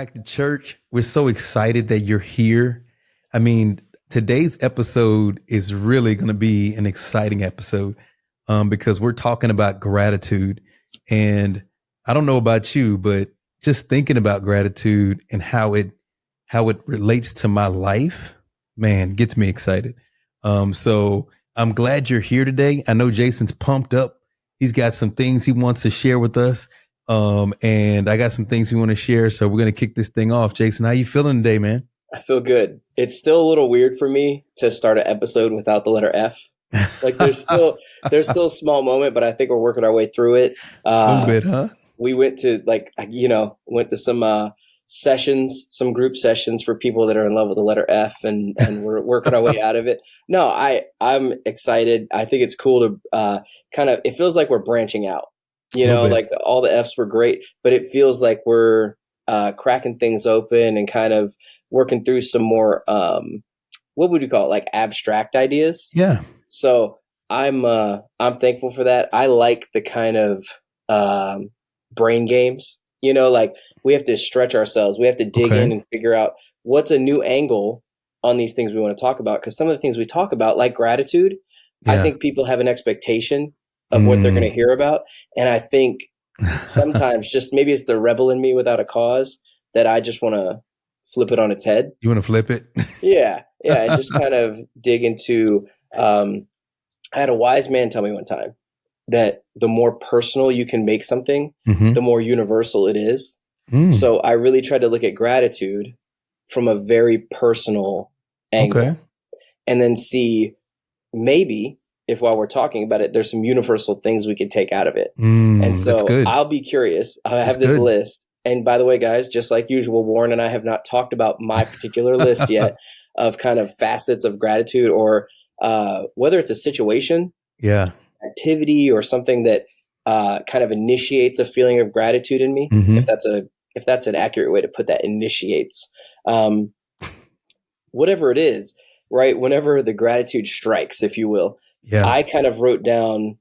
back to church. We're so excited that you're here. I mean, today's episode is really going to be an exciting episode because we're talking about gratitude. And I don't know about you, but just thinking about gratitude and how it relates to my life, man, gets me excited. So I'm glad you're here today. I know Jason's pumped up. He's got some things he wants to share with us. And I got some things we want to share. So we're going to kick this thing off. Jason, how you feeling today, man? I feel good. It's still a little weird for me to start an episode without the letter F. Like there's still a small moment, but I think we're working our way through it. A little bit, huh? We went to some sessions, some group sessions for people that are in love with the letter F, and we're working our way out of it. No, I'm excited. I think it's cool to it feels like we're branching out. Like all the F's were great, but it feels like we're cracking things open and kind of working through some more, what would you call it? Like abstract ideas. Yeah. So I'm thankful for that. I like the kind of brain games, like we have to stretch ourselves. We have to dig in and figure out what's a new angle on these things we want to talk about. Because some of the things we talk about, like gratitude, I think people have an expectation of what they're going to hear about. And I think sometimes just maybe it's the rebel in me without a cause that I just want to flip it on its head. You want to flip it? Yeah. And just kind of dig into, I had a wise man tell me one time that the more personal you can make something, the more universal it is. So I really tried to look at gratitude from a very personal angle and then see maybe if while we're talking about it, there's some universal things we could take out of it. And so I'll be curious. I have this list. And by the way, guys, just like usual, Warren and I have not talked about my particular list yet of kind of facets of gratitude or whether it's a situation, activity, or something that kind of initiates a feeling of gratitude in me. If that's an accurate way to put that, initiates. Whatever it is, right? Whenever the gratitude strikes, if you will, I kind of wrote down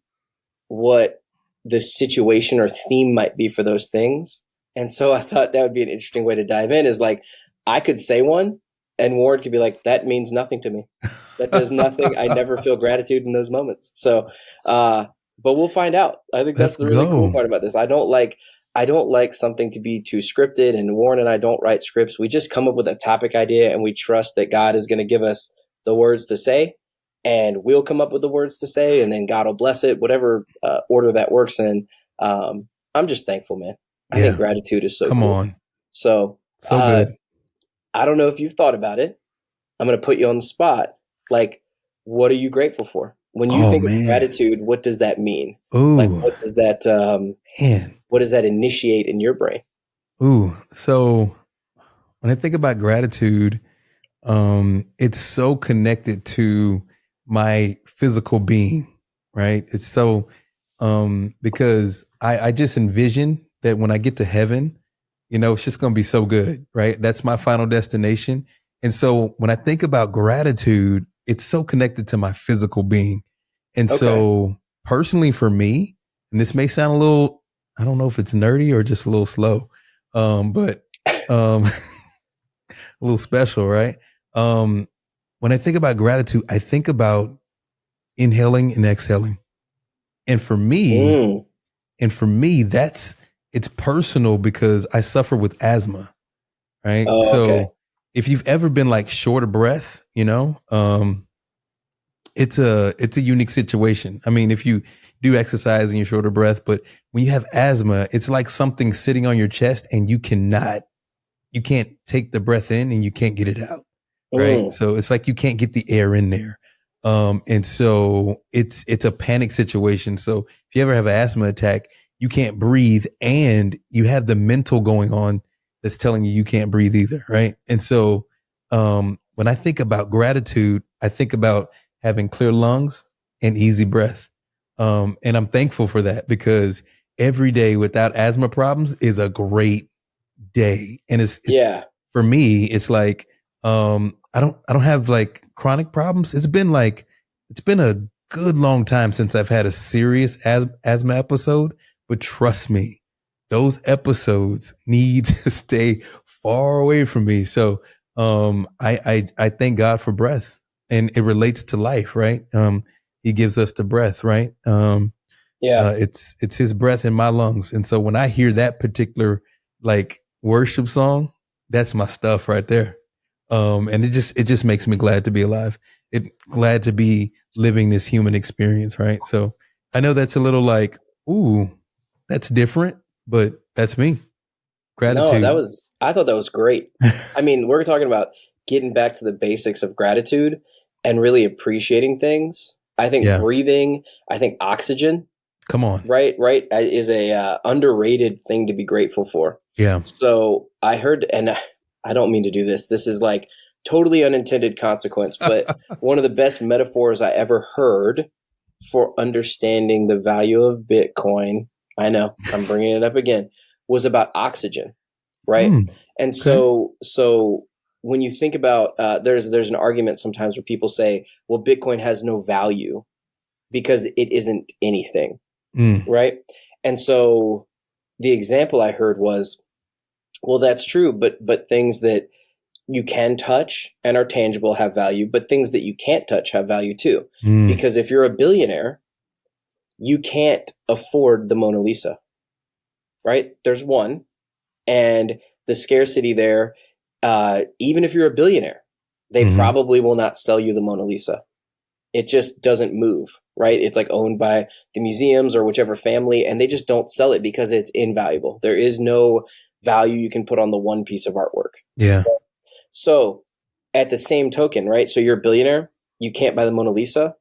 what the situation or theme might be for those things. And so I thought that would be an interesting way to dive in, is like, I could say one and Ward could be like, that means nothing to me. That does nothing. I never feel gratitude in those moments. So, but we'll find out. I think that's the really cool part about this. I don't like something to be too scripted, and Warren and I don't write scripts. We just come up with a topic idea and we trust that God is going to give us the words to say, and we'll come up with the words to say, and then God will bless it, whatever order that works in. I'm just thankful, man. I think gratitude is so cool. Come on. So good. I don't know if you've thought about it. I'm going to put you on the spot. Like, what are you grateful for? When you think of gratitude, what does that mean? Ooh. Like, what does that what does that initiate in your brain? Ooh. So when I think about gratitude, it's so connected to my physical being, right? It's so because I just envision that when I get to heaven, it's just going to be so good, right? That's my final destination. And so when I think about gratitude, it's so connected to my physical being. And so personally for me, and this may sound a little, I don't know if it's nerdy or just a little slow, but a little special, right? When I think about gratitude, I think about inhaling and exhaling. And for me, it's personal because I suffer with asthma, right? So if you've ever been like short of breath, it's a unique situation. I mean, if you do exercise and you're short of breath, but when you have asthma, it's like something sitting on your chest and you can't take the breath in and you can't get it out. Right. So it's like you can't get the air in there. And so it's a panic situation. So if you ever have an asthma attack, you can't breathe and you have the mental going on that's telling you can't breathe either. Right. And so when I think about gratitude, I think about having clear lungs and easy breath. And I'm thankful for that because every day without asthma problems is a great day. And it's for me, it's like, I don't have like chronic problems. It's been a good long time since I've had a serious asthma episode, but trust me, those episodes need to stay far away from me. So I thank God for breath, and it relates to life, right? He gives us the breath, right? Yeah. It's his breath in my lungs. And so when I hear that particular like worship song, that's my stuff right there. And it just makes me glad to be alive. Glad to be living this human experience, right? So I know that's a little like, ooh, that's different, but that's me. No, Gratitude. I thought that was great. I mean, we're talking about getting back to the basics of gratitude and really appreciating things. I think Yeah. breathing, I think oxygen, Come on. right, is a underrated thing to be grateful for. Yeah. So I heard, and I don't mean to do this. This is like totally unintended consequence, but one of the best metaphors I ever heard for understanding the value of Bitcoin, I know I'm bringing it up again, was about oxygen, right? Mm, And okay. so when you think about, there's an argument sometimes where people say, well, Bitcoin has no value because it isn't anything, Mm, right? And so the example I heard was, well, that's true, but things that you can touch and are tangible have value, but things that you can't touch have value too. mm, Because if you're a billionaire, you can't afford the Mona Lisa, right? There's one, and the scarcity there, even if you're a billionaire, they mm-hmm. probably will not sell you the Mona Lisa. It just doesn't move, right? It's like owned by the museums or whichever family, and they just don't sell it because it's invaluable. There is no value you can put on the one piece of artwork. Yeah. So, at the same token, right? So you're a billionaire, you can't buy the Mona Lisa.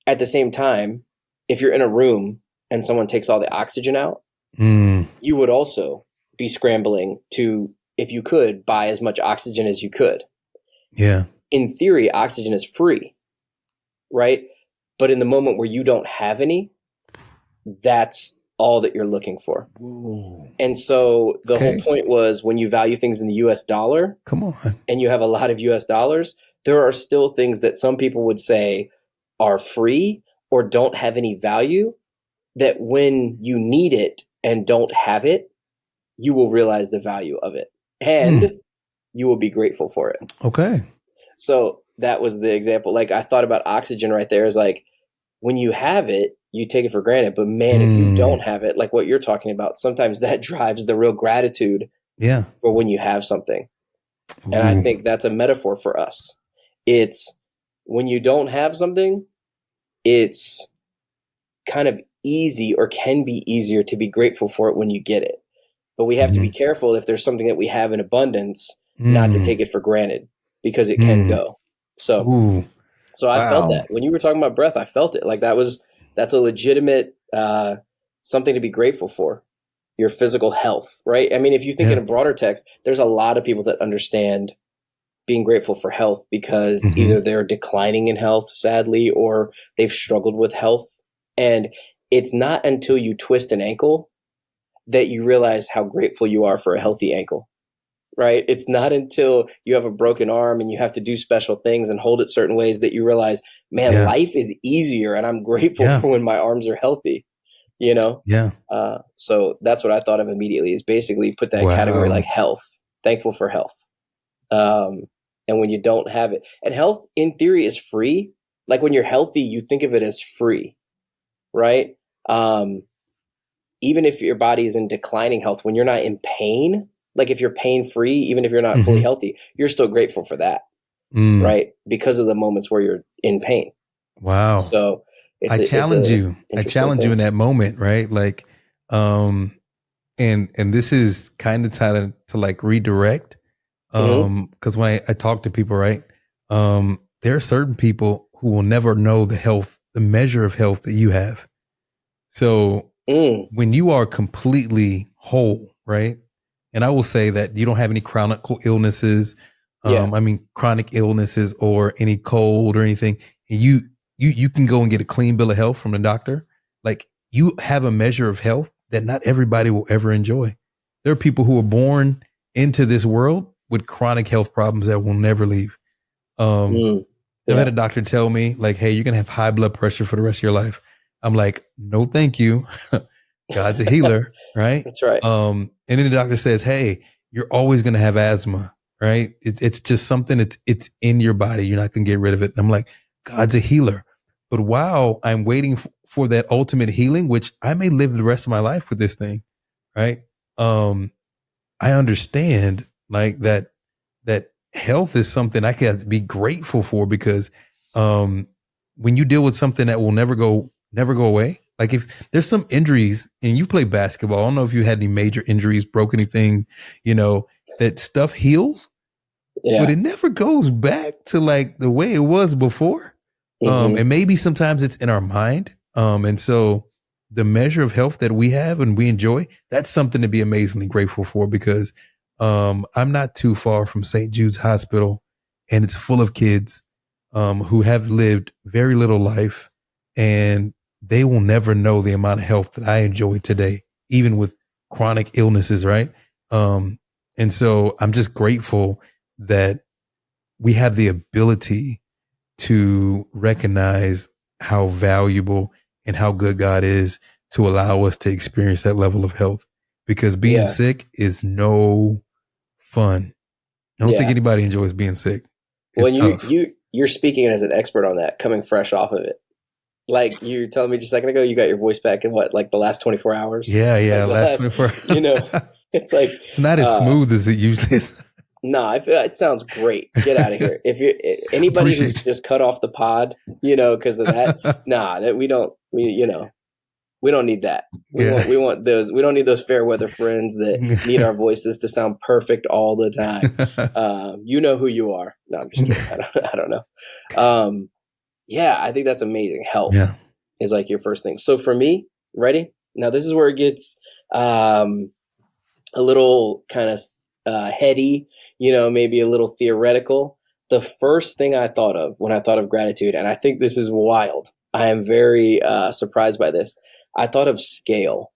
At the same time, if you're in a room and someone takes all the oxygen out, Mm, you would also be scrambling to, if you could, buy as much oxygen as you could. yeah. In theory, oxygen is free, right? But in the moment where you don't have any, that's all that you're looking for. Whoa. And so the whole Okay. point was, when you value things in the US dollar Come on. and you have a lot of US dollars, there are still things that some people would say are free or don't have any value, that when you need it and don't have it, you will realize the value of it Mm, and you will be grateful for it. okay. So that was the example. Like, I thought about oxygen right there, is like, when you have it, you take it for granted. But man, if you Mm, don't have it, like what you're talking about, sometimes that drives the real gratitude yeah. for when you have something. And I Ooh. think that's a metaphor for us. It's when you don't have something, it's kind of easy, or can be easier, to be grateful for it when you get it. But we have to be Mm, careful, if there's something that we have in abundance, not to mm, take it for granted, because it can mm. go. So Ooh. I felt Wow. that when you were talking about breath, I felt it. Like, that's a legitimate something to be grateful for. Your physical health, right? I mean, if you think in Yeah. a broader text, there's a lot of people that understand being grateful for health because Mm-hmm. either they're declining in health, sadly, or they've struggled with health. And it's not until you twist an ankle that you realize how grateful you are for a healthy ankle, right? It's not until you have a broken arm and you have to do special things and hold it certain ways that you realize, man, Yeah. life is easier and I'm grateful Yeah. for when my arms are healthy, you know? Yeah. So that's what I thought of immediately, is basically put that category Wow. like health, thankful for health. Um, and when you don't have it, and health in theory is free. Like, when you're healthy, you think of it as free, right? Um, Even if your body is in declining health, when you're not in pain, like if you're pain free, even if you're not fully Mm-hmm. healthy, you're still grateful for that, Mm, right? Because of the moments where you're in pain. wow. So it's challenge a you. I interesting challenge you thing. in that moment, right? Like, um, and this is kind of tied to like redirect. Hmm. Because when I talk to people, right, there are certain people who will never know the measure of health that you have. So Mm, when you are completely whole, right, and I will say that you don't have any chronic illnesses, yeah. chronic illnesses or any cold or anything, and you can go and get a clean bill of health from the doctor. Like, you have a measure of health that not everybody will ever enjoy. There are people who are born into this world with chronic health problems that will never leave. Um, Mm, I've had yeah. a doctor tell me like, "Hey, you're gonna have high blood pressure for the rest of your life." I'm like, "No, thank you." God's a healer, right? That's right. And then the doctor says, "Hey, you're always going to have asthma, right? It's just something it's in your body. You're not going to get rid of it." And I'm like, God's a healer, but while I'm waiting for that ultimate healing, which I may live the rest of my life with this thing, right? I understand like that health is something I can be grateful for because when you deal with something that will never go away, like if there's some injuries and you play basketball, I don't know if you had any major injuries, broke anything, that stuff heals, but Yeah. it never goes back to like the way it was before. Hmm. And maybe sometimes it's in our mind. And so the measure of health that we have and we enjoy, that's something to be amazingly grateful for because I'm not too far from St. Jude's Hospital and it's full of kids who have lived very little life and they will never know the amount of health that I enjoy today, even with chronic illnesses, right? And so I'm just grateful that we have the ability to recognize how valuable and how good God is to allow us to experience that level of health because being Yeah. sick is no fun. I don't think Yeah. anybody enjoys being sick. It's When tough. you're speaking as an expert on that, coming fresh off of it. Like you're telling me just a second ago, you got your voice back in what, like the last 24 hours? Yeah, Like yeah. the Last last, 24 you hours. know, it's like, It's not as uh, smooth as it usually is. no, I feel it sounds great. Get out of here. If you anybody who's Appreciate just cut off the pod, because of that, you. nah, that we don't need that. Yeah. We want those. We don't need those fair weather friends that need our voices to sound perfect all the time. You know who you are. No, I'm just kidding. I don't know. Yeah, I think that's amazing. Yeah. Health is like your first thing. So for me, ready? Now this is where it gets um, a little kind of heady, maybe a little theoretical. The first thing I thought of when I thought of gratitude, and I think this is wild. I am very surprised by this. I thought of scale.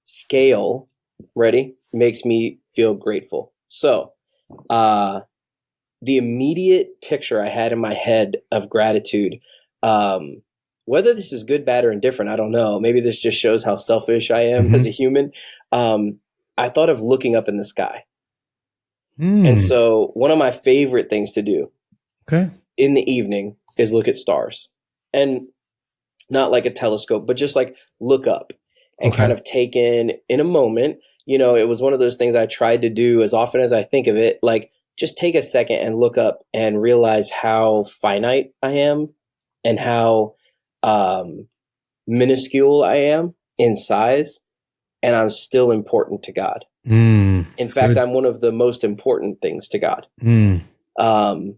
Scale, ready, makes me feel grateful. So, uh, the immediate picture I had in my head of gratitude, um, whether this is good, bad, or indifferent, I don't know. Maybe this just shows how selfish I am as a Hmm. human. I thought of looking up in the sky. And Mm. so, one of my favorite things to do Okay. in the evening is look at stars. And not like a telescope, but just like look up and kind Okay. of take in a moment. It was one of those things I tried to do as often as I think of it, like just take a second and look up and realize how finite I am and how um, minuscule I am in size, and I'm still important to God. In It's fact, good. I'm one of the most important things to God. Mm. Um,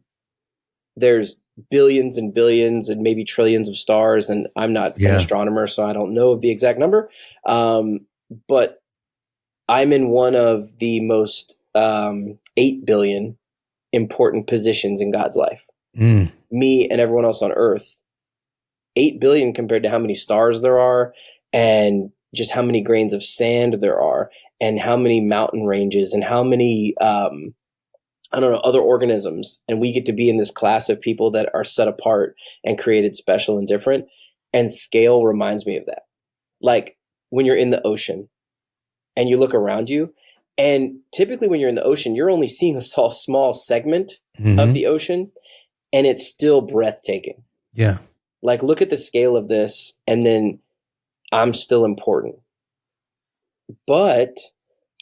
there's billions and billions and maybe trillions of stars, and I'm not an Yeah. astronomer, so I don't know the exact number. But I'm in one of the most 8 billion important positions in God's life. Mm. Me and everyone else on Earth, 8 billion compared to how many stars there are, and just how many grains of sand there are, and how many mountain ranges, and how many I don't know, other organisms. And we get to be in this class of people that are set apart and created special and different. And scale reminds me of that. Like when you're in the ocean and you look around you, and typically when you're in the ocean, you're only seeing a small segment of Hmm. the ocean, and it's still breathtaking. Yeah. Like, look at the scale of this, and then I'm still important. But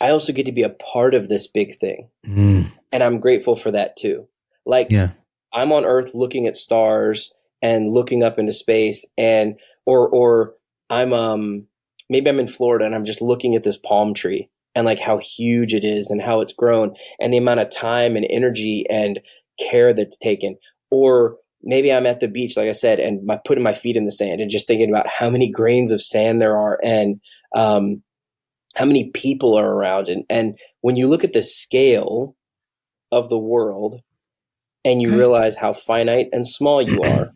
I also get to be a part of this big thing. Mm. And I'm grateful for that too. Like, Yeah. I'm on Earth looking at stars and looking up into space, and or I'm maybe I'm in Florida and I'm just looking at this palm tree and like how huge it is and how it's grown and the amount of time and energy and care that's taken. Or maybe I'm at the beach, like I said, and putting my feet in the sand and just thinking about how many grains of sand there are and um, how many people are around. And when you look at the scale of the world and you Okay. realize how finite and small you are,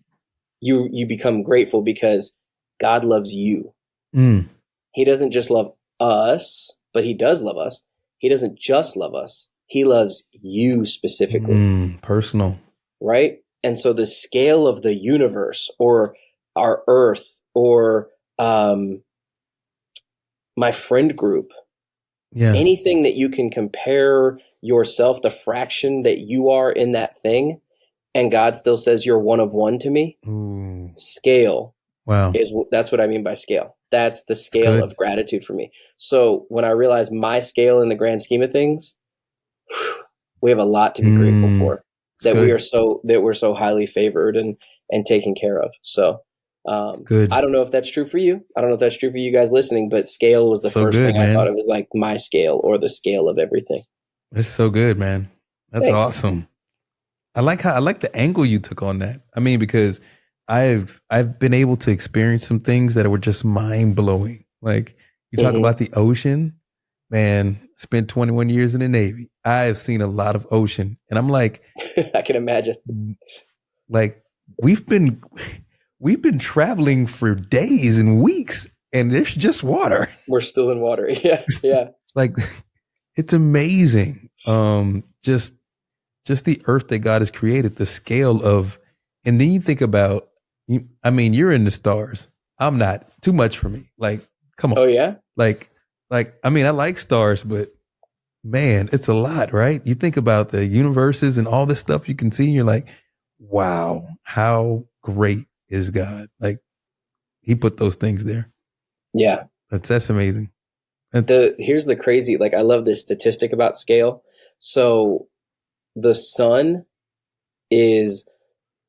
you become grateful because God loves you. Mm. He doesn't just love us, but he does love us. He doesn't just love us. He loves you specifically, Mm. Personal. right? And so the scale of the universe or our earth or um my friend group, Yeah. anything that you can compare yourself, the fraction that you are in that thing, and God still says you're one of one to me. Ooh. Scale Wow. that's what I mean by scale. That's the It's scale good. of gratitude for me. So when I realize my scale in the grand scheme of things, we have a lot to be grateful for. It's good. That we're so highly favored and taken care of. So It's good. I don't know if that's true for you. I don't know if that's true for you guys listening, but scale was the So first good, thing I thought man. it was like my scale or the scale of everything. It's so good, man. That's Thanks. awesome. I like the angle you took on that. I mean, because I've been able to experience some things that were just mind blowing. Like you talk Hmm. about the ocean, man. Spent 21 years in the Navy. I have seen a lot of ocean, and I'm I can imagine. like we've been we've been traveling for days and weeks, and there's just water. We're still in water. Yeah. Yeah. Like it's amazing. Just the earth that God has created, the scale of, and then you think about, I mean, you're in the stars. I'm not. Too much for me. Like, come Oh on. yeah. Like, I mean, I like stars, but man, it's a lot, right? You think about the universes and all this stuff you can see, and you're like, wow, how great is God? Like, He put those things there. Yeah. That's amazing. That's Here's the crazy, like I love this statistic about scale. So the sun is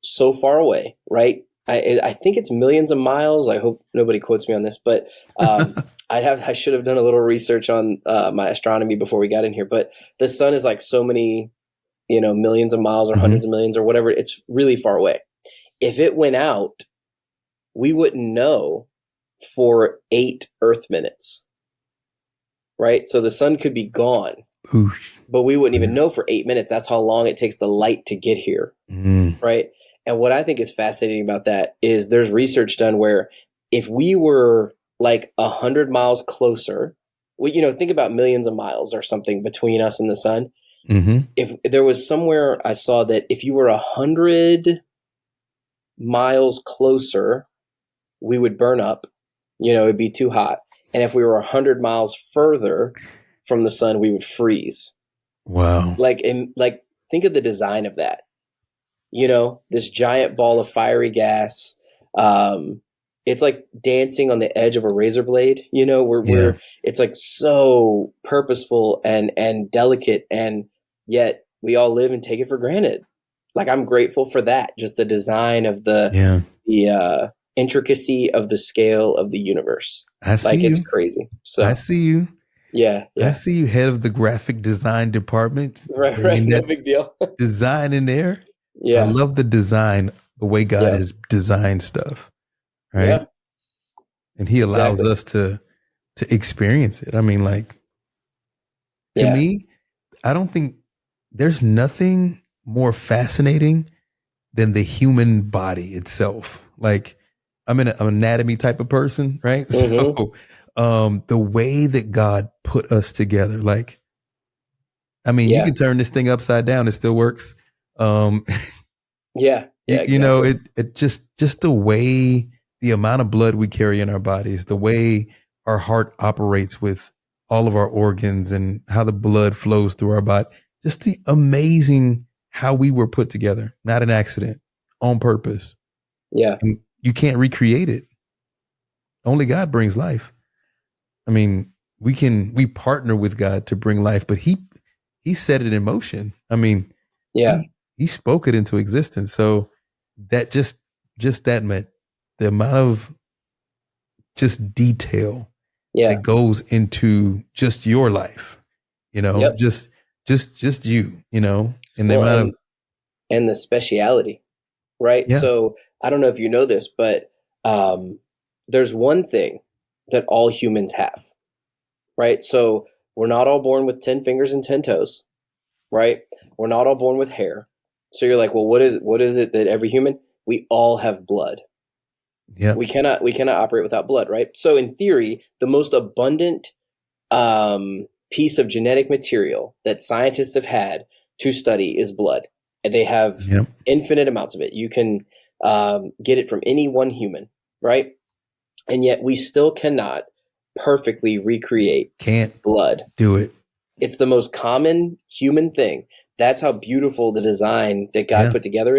so far away, right? I think it's millions of miles. I hope nobody quotes me on this, but I should have done a little research on my astronomy before we got in here. But the sun is like so many, millions of miles or Mhm. hundreds of millions or whatever. It's really far away. If it went out, we wouldn't know for 8 Earth minutes, right? So the sun could be gone, Oosh. but we wouldn't even Yeah. know for 8 minutes. That's how long it takes the light to get here, Mm. right? And what I think is fascinating about that is there's research done where if we were like 100 miles closer, think about millions of miles or something between us and the sun. Hmm. If there was somewhere I saw that if you were 100 miles closer, we would burn up. It'd be too hot. And if we were 100 miles further from the sun, we would freeze. Wow. Like think of the design of that. This giant ball of fiery gas. It's like dancing on the edge of a razor blade. Yeah. It's like so purposeful and delicate, and yet we all live and take it for granted. Like I'm grateful for that, just the design of Yeah. the intricacy of the scale of the universe. I see Like it's you. crazy. I So see you. yeah, I yeah, see you, head of the graphic design department, right, right. bringing No that big deal. design in there. I Yeah, love the design, the way God yeah, has designed stuff, right? yeah. And He allows Exactly. us to experience it. I mean, like to Yeah, me, I don't think there's nothing more fascinating than the human body itself. Like I'm an anatomy type of person, right? hmm, So the way that God put us together, like I mean, you yeah, can turn this thing upside down, it still works. Um, yeah, yeah. you know, Exactly. it just the way the amount of blood we carry in our bodies, the way our heart operates with all of our organs and how the blood flows through our body. Just the amazing how we were put together, not an accident, on purpose. Yeah, And you can't recreate it. Only God brings life. I mean, we partner with God to bring life, but he set it in motion. I mean, yeah, he spoke it into existence. So that just that meant the amount of just detail that yeah. goes into just your life, Yep. just you, and the Well, amount of and the speciality, right? yeah, So I don't know if you know this, but um, there's one thing that all humans have, right? So we're not all born with 10 fingers and 10 toes, right? We're not all born with hair. So you're like, well, what is it that every human? We all have blood. yep, We cannot operate without blood, right? So in theory, the most abundant piece of genetic material that scientists have had to study is blood, and they have yep, infinite amounts of it. You can get it from any one human, right? And yet we still cannot perfectly recreate Can't blood. do it. It's the most common human thing. That's how beautiful the design that God put together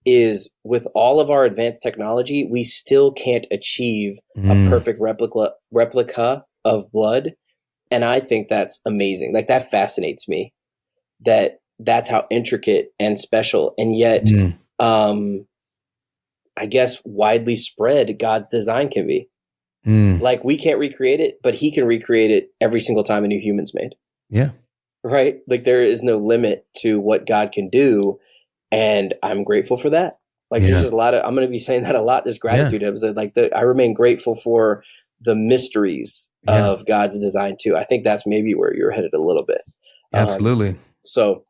is with all of our advanced technology, we still can't achieve a perfect replica of blood. And I think that's amazing. Like, that fascinates me, that's how intricate and special, and yet I guess widely spread God's design can be. Like, we can't recreate it, but he can recreate it every single time a new human's made. Yeah. Right? Like, there is no limit to what God can do, and I'm grateful for that. Like, there's just a lot of, I'm going to be saying that a lot, this gratitude episode. Like, I remain grateful for the mysteries of God's design too. I think that's maybe where you're headed a little bit. Absolutely. So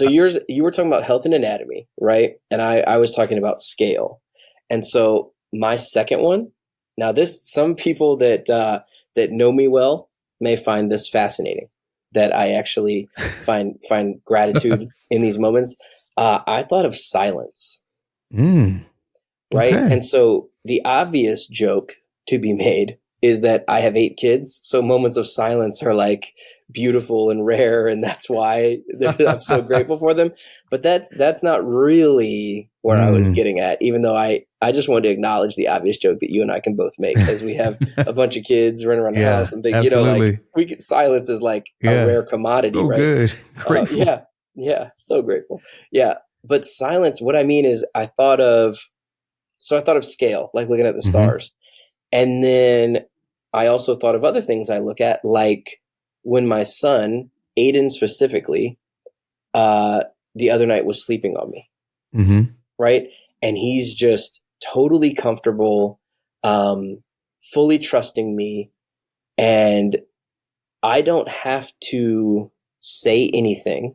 you were talking about health and anatomy, right? And I was talking about scale. And so my second one, now this, some people that know me well may find this fascinating, that I actually find gratitude in these moments. I thought of silence, right? Okay. And so the obvious joke to be made is that I have 8 kids, so moments of silence are like beautiful and rare, and that's why I'm so grateful for them. But that's not really where I was getting at, even though I just wanted to acknowledge the obvious joke that you and I can both make as we have a bunch of kids running around the house and think, absolutely. like silence is like a rare commodity, oh, right? Good. Grateful. So grateful. Yeah. But silence, what I mean is I thought of scale, like looking at the stars. And then I also thought of other things I look at, like when my son, Aiden specifically, the other night was sleeping on me, right? And he's just totally comfortable, fully trusting me. And I don't have to say anything.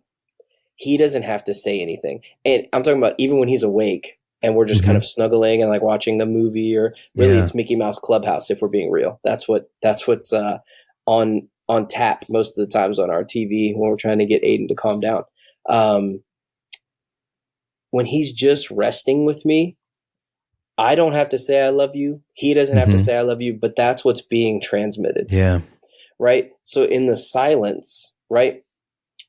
He doesn't have to say anything. And I'm talking about even when he's awake, and we're just kind of snuggling and like watching the movie, or really it's Mickey Mouse Clubhouse, if we're being real. That's what's on tap most of the times on our TV when we're trying to get Aiden to calm down. When he's just resting with me, I don't have to say I love you. He doesn't have to say I love you, but that's what's being transmitted. Yeah. Right? So in the silence, right?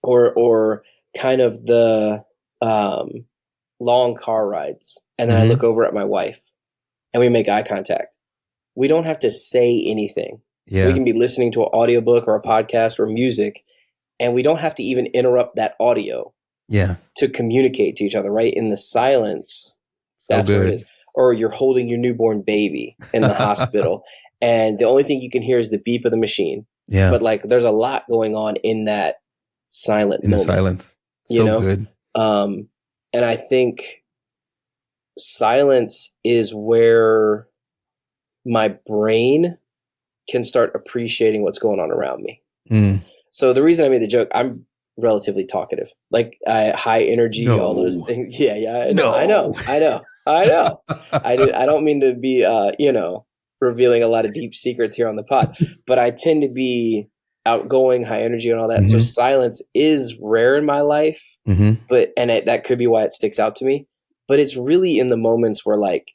Or kind of the long car rides, and then I look over at my wife and we make eye contact. We don't have to say anything. We can be listening to an audiobook or a podcast or music, and we don't have to even interrupt that audio to communicate to each other, right? In the silence, that's where it is. Or you're holding your newborn baby in the hospital, and the only thing you can hear is the beep of the machine. But like, there's a lot going on in that silent moment. The silence. Good. And I think silence is where my brain can start appreciating what's going on around me. So the reason I made the joke, I'm relatively talkative, like high energy, all those things. I know. I don't mean to be, revealing a lot of deep secrets here on the pod, but I tend to be outgoing, high energy, and all that. So silence is rare in my life, but that could be why it sticks out to me. But it's really in the moments where, like,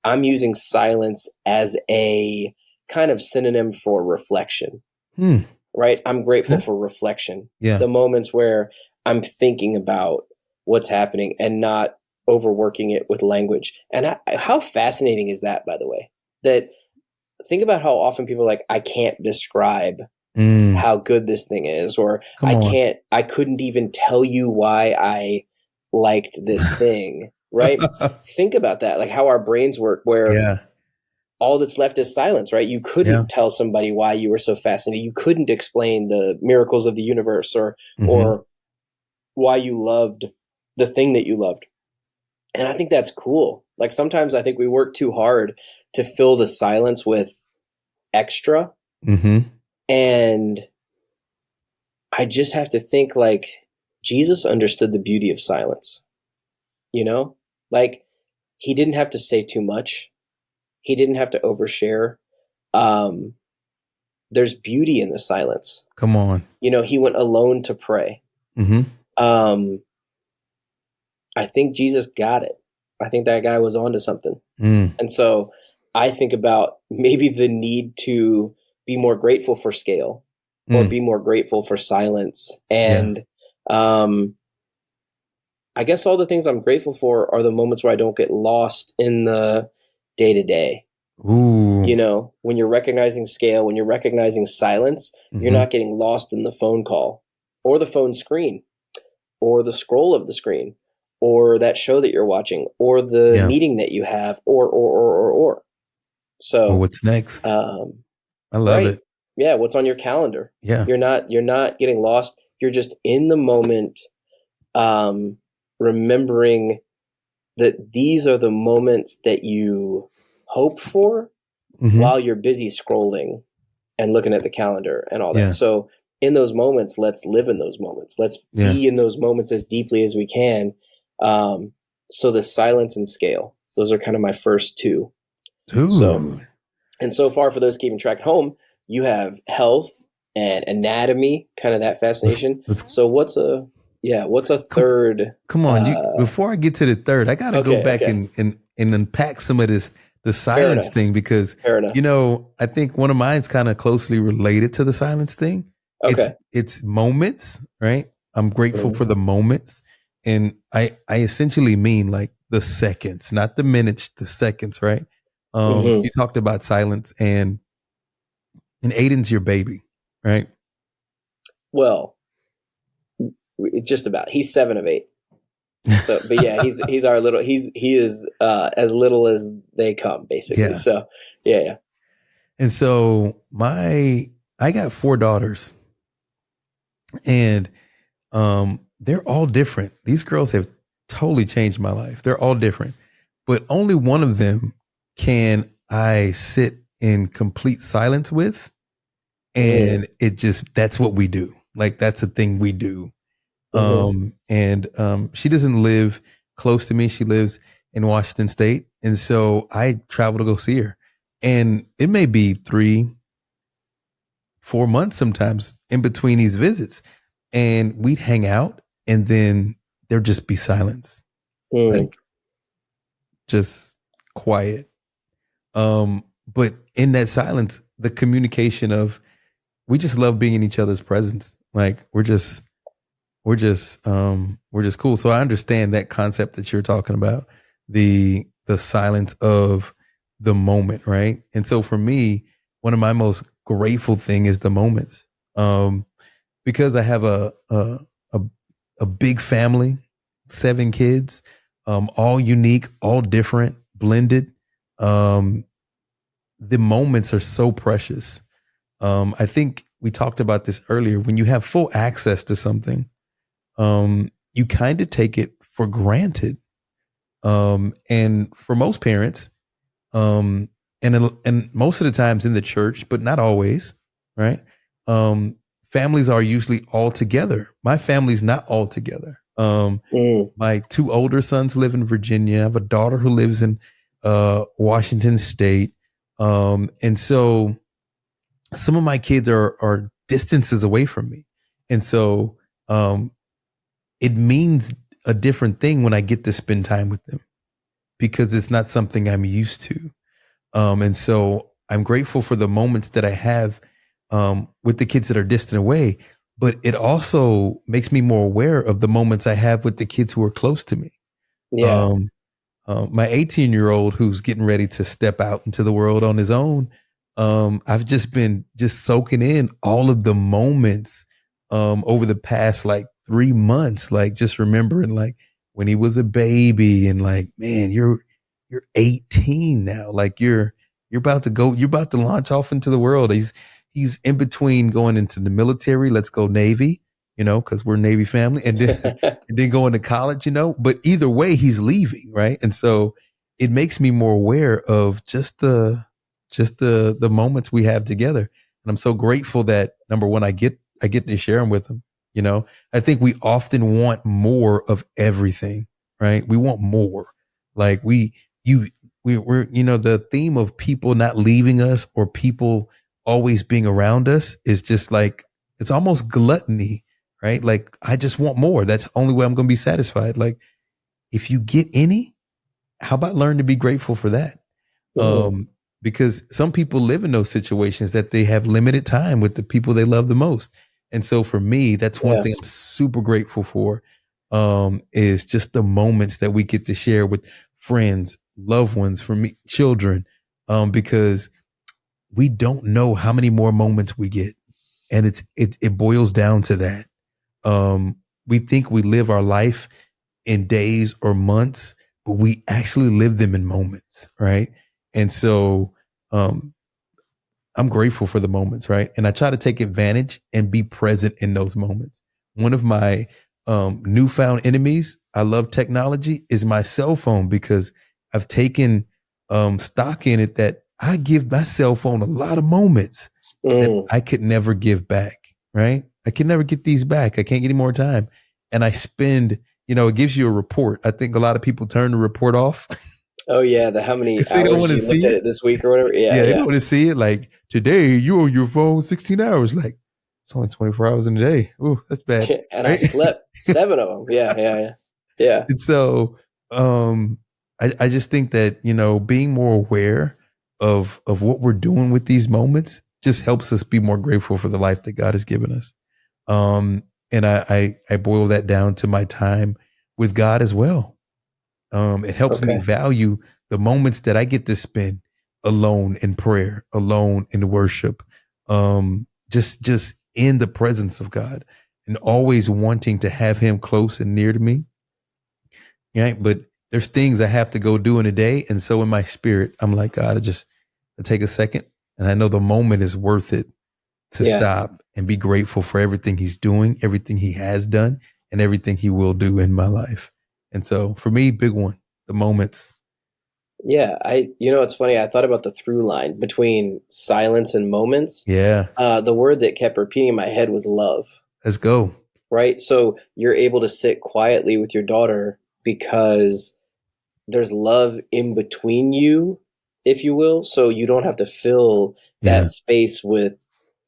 I'm using silence as a kind of synonym for reflection, right? I'm grateful for reflection. The moments where I'm thinking about what's happening and not overworking it with language. And how fascinating is that, by the way? That, think about how often people are like, I can't describe how good this thing is, or I couldn't even tell you why I liked this thing, right? Think about that, like how our brains work, where all that's left is silence, right? You couldn't tell somebody why you were so fascinated. You couldn't explain the miracles of the universe, or why you loved the thing that you loved. And I think that's cool. Like, sometimes I think we work too hard to fill the silence with extra. And I just have to think, like, Jesus understood the beauty of silence, like, he didn't have to say too much. He didn't have to overshare. There's beauty in the silence. Come on. He went alone to pray. I think Jesus got it. I think that guy was onto something. And so I think about maybe the need to be more grateful for scale or Mm, be more grateful for silence. yeah. And I guess all the things I'm grateful for are the moments where I don't get lost in the day to day. Ooh. When you're recognizing scale, when you're recognizing silence, you're Hmm. not getting lost in the phone call or the phone screen or the scroll of the screen or that show that you're watching or the Yeah. meeting that you have or. Well, So, what's next? um, I love right. it. Yeah. What's on your calendar? Yeah. You're not getting lost. You're just in the moment, um, remembering that these are the moments that you hope for Hmm. while you're busy scrolling and looking at the calendar and all that. Yeah. So in those moments, let's live in those moments. Let's Yeah. be in those moments as deeply as we can. Um, so the silence and scale, those are kind of my first two. So, Dude. and so far for those keeping track at home, you have health and anatomy, kind of that Let's, fascination. let's So what's a come, third? come on. You before I get to the third, I gotta go Okay, back okay, and unpack some of the fair silence enough, thing because fair enough. I think one of mine's kind of closely related to the silence thing. It's Okay. it's moments, right? I'm grateful Mhm. for the moments. And I essentially mean like the seconds, not the minutes, the seconds, right? Mhm. You talked about silence and Aiden's your baby, right? Well, just about. He's 7 of 8. So, but yeah, he's our little. He is as little as they come, basically. Yeah. So, yeah, yeah. And so I got 4 daughters and they're all different. These girls have totally changed my life. They're all different. But only one of them can I sit in complete silence with. Mm, And that's what we do. Like that's a thing we do. hmm. And she doesn't live close to me. She lives in Washington State. And so I travel to go see her. And it may be 3, 4 months sometimes in between these visits. And we'd hang out and then there'd just be silence. Mm, Like just quiet. But in that silence, the communication of we just love being in each other's presence. Like we're just cool. So I understand that concept that you're talking about, the silence of the moment, right? And so for me, one of my most grateful thing is the moments. Because I have a, a big family, 7 kids, all unique, all different, blended. Um, the moments are so precious. I think we talked about this earlier. When you have full access to something, you kind of take it for granted. And for most parents, um, and most of the times in the church, but not always, right? Um, Families are usually all together. My family's not all together. mm, My 2 older sons live in Virginia. I have a daughter who lives in Washington State. And so some of my kids are distances away from me. And so um, it means a different thing when I get to spend time with them because it's not something I'm used to. And so I'm grateful for the moments that I have with the kids that are distant away, but it also makes me more aware of the moments I have with the kids who are close to me. yeah. Um, my 18-year-old who's getting ready to step out into the world on his own. I've just been just soaking in all of the moments over the past like 3 months, like just remembering like when he was a baby and like, man, you're 18 now. Like you're about to go, you're about to launch off into the world. He's in between going into the military. Let's go Navy, because we're Navy family, and then and then going to college, but either way he's leaving, right? And so it makes me more aware of just the moments we have together. And I'm so grateful that number one, I get to share them with him. I think we often want more of everything, right? We want more. Like you we're the theme of people not leaving us or people always being around us is just like it's almost gluttony, right? Like I just want more. That's the only way I'm going to be satisfied. Like if you get any, how about learn to be grateful for that? Hmm. because some people live in those situations that they have limited time with the people they love the most. And so for me, that's one Yeah. thing I'm super grateful for, is just the moments that we get to share with friends, loved ones, for me, children, because we don't know how many more moments we get. And it boils down to that. We think we live our life in days or months, but we actually live them in moments, right? And so um, I'm grateful for the moments, right? And I try to take advantage and be present in those moments. One of my newfound enemies, I love technology, is my cell phone, because I've taken stock in it that I give my cell phone a lot of moments that Mm. I could never give back, right? I can never get these back. I can't get any more time. And I spend, it gives you a report. I think a lot of people turn the report off Oh yeah, the how many because they don't hours want to you looked see at it. it this week or whatever. Yeah, Yeah, they yeah. don't want to see it. Like, today, you on your phone 16 hours. Like, it's only 24 hours in a day. Ooh, that's bad. And I Right. slept 7 of them. Yeah, yeah, yeah. Yeah. And so um I just think that, being more aware of what we're doing with these moments just helps us be more grateful for the life that God has given us. And I boil that down to my time with God as well. It helps me Okay. value the moments that I get to spend alone in prayer, alone in worship, just in the presence of God, and always wanting to have Him close and near to me. Right? But there's things I have to go do in a day, and so in my spirit, I'm like, God, I take a second, and I know the moment is worth it to Yeah. stop and be grateful for everything He's doing, everything He has done, and everything He will do in my life. And so for me, big one, the moments. Yeah. It's funny. I thought about the through line between silence and moments. Yeah, The word that kept repeating in my head was love, let's go. right? So you're able to sit quietly with your daughter because there's love in between you, if you will. So you don't have to fill that Yeah, space with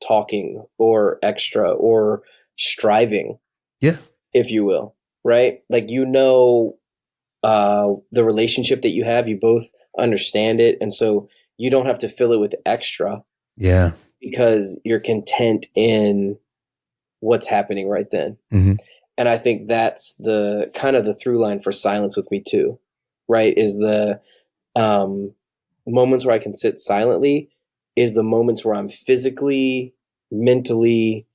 talking or extra or striving, yeah, if you will, right? Like, the relationship that you have, you both understand it. And so you don't have to fill it with extra yeah. because you're content in what's happening right then. Hmm. And I think that's the kind of the through line for silence with me too, right? Is the um, moments where I can sit silently is the moments where I'm physically, mentally,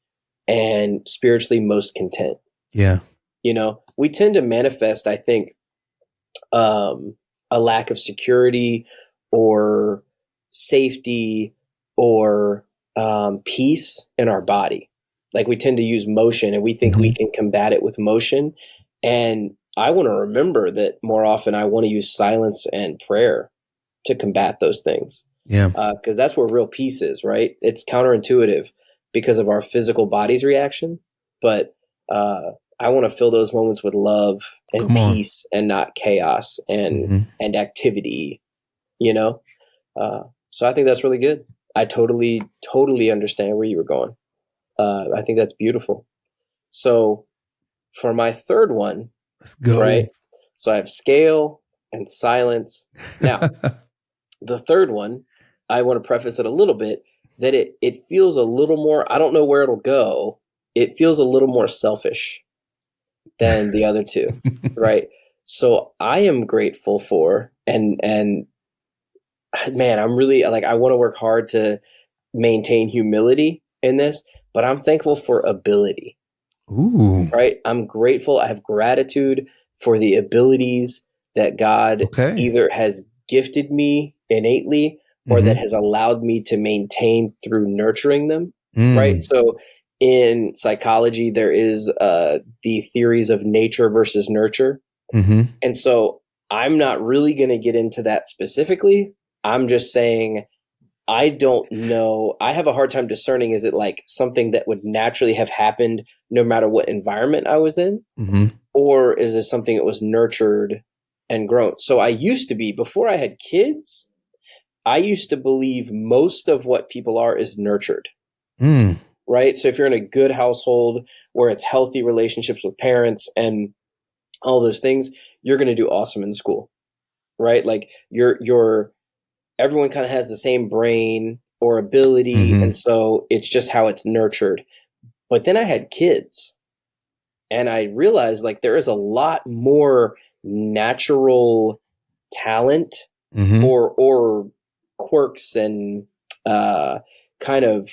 and spiritually most content. Yeah, We tend to manifest, I think, um, a lack of security or safety or peace in our body. Like, we tend to use motion and we think we hmm, can combat it with motion. And I want to remember that more often I want to use silence and prayer to combat those things. yeah, Because that's where real peace is, right? It's counterintuitive because of our physical body's reaction. But uh, I want to fill those moments with love and come on. peace and not chaos and Hmm. and activity, you know. So I think that's really good. I totally understand where you were going. I think that's beautiful. So for my third one, Let's go. right? So I have scale and silence. Now, the third one, I want to preface it a little bit that it feels a little more, I don't know where it'll go. It feels a little more selfish than the other two, right? So I am grateful for and man, I'm really like, I want to work hard to maintain humility in this, but I'm thankful for ability, Ooh, right? I'm grateful. I have gratitude for the abilities that God okay. either has gifted me innately or that Hmm. has allowed me to maintain through nurturing them, right? Mm. So in psychology, there is the theories of nature versus nurture. Hmm. And so I'm not really going to get into that specifically. I'm just saying I don't know. I have a hard time discerning, is it like something that would naturally have happened no matter what environment I was in? Hmm. Or is this something that was nurtured and grown? So I used to be, before I had kids, I used to believe most of what people are is nurtured, Mm. right? So if you're in a good household where it's healthy relationships with parents and all those things, you're going to do awesome in school, right? Like, you're everyone kind of has the same brain or ability. Mm-hmm. And so it's just how it's nurtured. But then I had kids and I realized like there is a lot more natural talent Mm-hmm. or quirks and kind of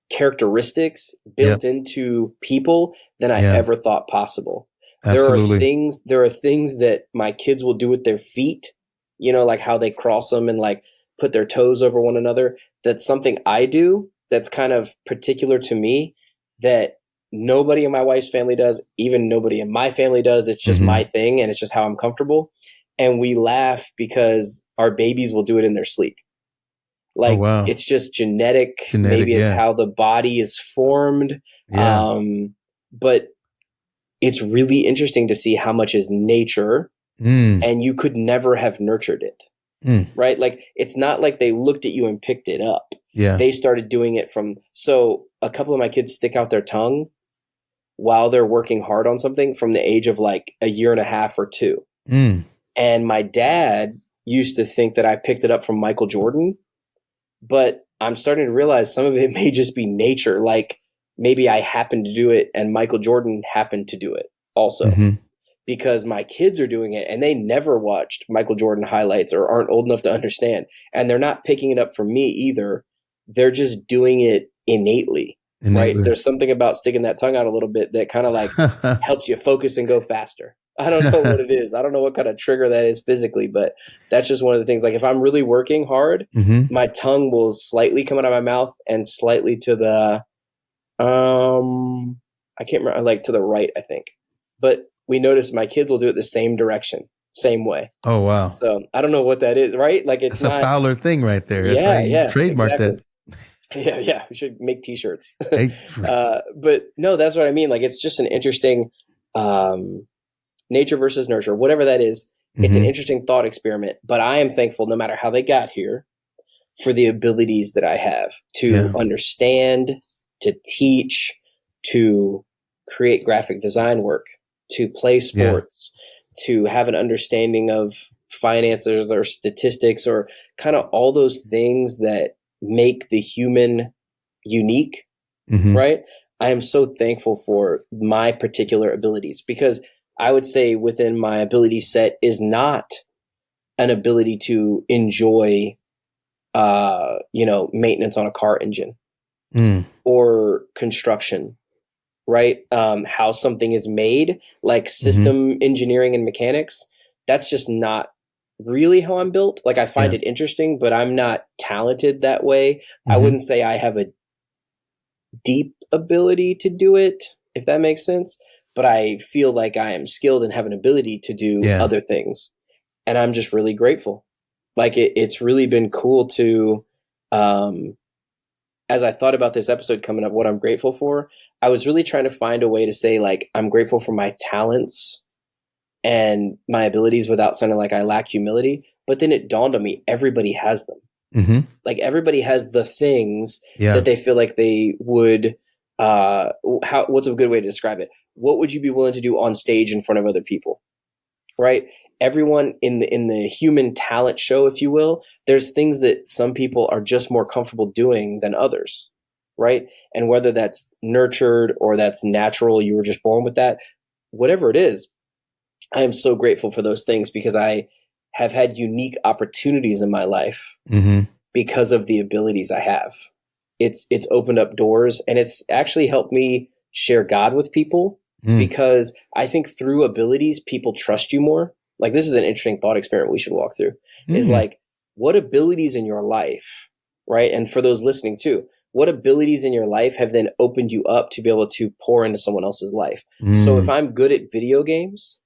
characteristics Yep. built into people than I Yeah. ever thought possible. Absolutely. There are things that my kids will do with their feet, like how they cross them and like put their toes over one another. That's something I do that's kind of particular to me that nobody in my wife's family does, even nobody in my family does. It's just Mm-hmm. my thing and it's just how I'm comfortable. And we laugh because our babies will do it in their sleep. Oh Like wow. it's just genetic. Genetic. Maybe it's Yeah. how the body is formed. Yeah. But it's really interesting to see how much is nature Mm. and you could never have nurtured it, Mm. right? Like it's not like they looked at you and picked it up. Yeah. They started doing it so a couple of my kids stick out their tongue while they're working hard on something from the age of like a year and a half or two. Mm. And my dad used to think that I picked it up from Michael Jordan, but I'm starting to realize some of it may just be nature. Like maybe I happened to do it and Michael Jordan happened to do it also Mm-hmm. because my kids are doing it and they never watched Michael Jordan highlights or aren't old enough to understand. And they're not picking it up from me either. They're just doing it innately, right? Innately. There's something about sticking that tongue out a little bit that kind of like helps you focus and go faster. I don't know what it is. I don't know what kind of trigger that is physically, but that's just one of the things. Like if I'm really working hard, Mm-hmm. my tongue will slightly come out of my mouth and slightly to the I can't remember, like to the right, I think. But we noticed my kids will do it the same direction, same way. Oh wow. So I don't know what that is, right? Like it's That's a not. Fowler thing right there. That's why Yeah, you yeah, trademarked exactly. that. Yeah, yeah. We should make T-shirts. Hey. But no, that's what I mean. Like it's just an interesting nature versus nurture, whatever that is. It's an Mm-hmm. interesting thought experiment. But I am thankful, no matter how they got here, for the abilities that I have to Yeah. understand, to teach, to create graphic design work, to play Yeah. sports, to have an understanding of finances or statistics or kind of all those things that make the human unique, Mm-hmm. right? I am so thankful for my particular abilities because I would say within my ability set is not an ability to enjoy maintenance on a car engine Mm. or construction, right? How something is made, like Mm-hmm. system engineering and mechanics. That's just not really how I'm built. Like I find Yeah. it interesting, but I'm not talented that way. I Mm-hmm. wouldn't say I have a deep ability to do it, if that makes sense. But I feel like I am skilled and have an ability to do Yeah. other things. And I'm just really grateful. Like it's really been cool to um, as I thought about this episode coming up, what I'm grateful for, I was really trying to find a way to say, like, I'm grateful for my talents and my abilities without sounding like I lack humility. But then it dawned on me, everybody has them. Mm-hmm. Like, everybody has the things Yeah. that they feel like they would, what's a good way to describe it? What would you be willing to do on stage in front of other people? Right? Everyone in the human talent show, if you will, there's things that some people are just more comfortable doing than others, right? And whether that's nurtured or that's natural, you were just born with that, whatever it is, I am so grateful for those things because I have had unique opportunities in my life Mm-hmm. because of the abilities I have. It's opened up doors and it's actually helped me share God with people Mm. because I think through abilities people trust you more. Like this is an interesting thought experiment we should walk through. Is Mm. like what abilities in your life, right? And for those listening too, what abilities in your life have then opened you up to be able to pour into someone else's life? So if Mm. I'm good at video games,